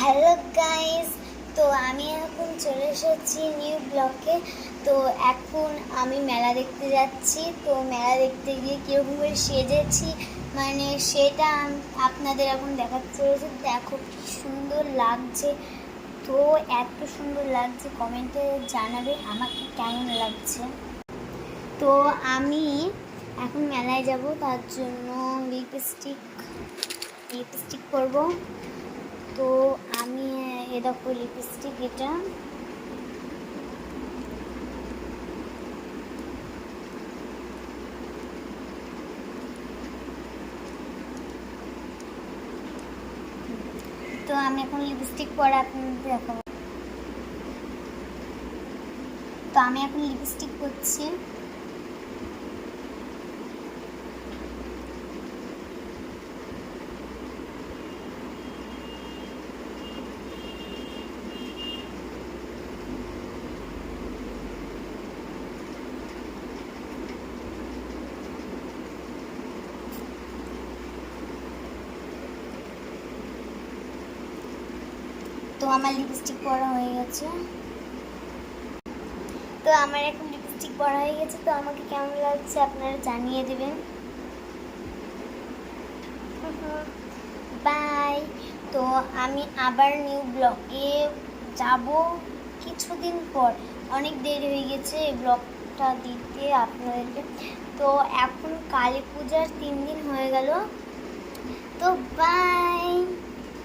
Hello guys, তো আমি এখন চলে এসেছি নিউ ব্লকে। তো এখন আমি মেলা দেখতে যাচ্ছি। তো মেলা দেখতে গিয়ে কীরকম করে সেজেছি মানে সেটা আপনাদের এখন দেখাতে চলেছে। দেখো কি সুন্দর লাগছে। তো এত সুন্দর লাগছে, কমেন্টে জানাবে আমাকে কেমন লাগছে। তো আমি এখন মেলায় যাব, তার জন্য লিপস্টিক করব। তো আমি এ দেখো লিপস্টিক, এটা তো আমি এখন লিপস্টিক পরে আপনাদের দেখাবো। তো আমি এখন লিপস্টিক করছি। তো আমার লিপস্টিক পরা হয়ে গেছে। তো আমার এখন লিপস্টিক পরা হয়ে গেছে। তো আমাকে কেমন লাগছে আপনারা জানিয়ে দেবেন। বাই। তো আমি আবার নিউ ব্লগে যাব কিছুদিন পর। অনেক দেরি হয়ে গেছে এই ব্লগটা দিতে আপনাদেরকে। তো এখন কালী পূজার 3 দিন হয়ে গেল। তো বাই।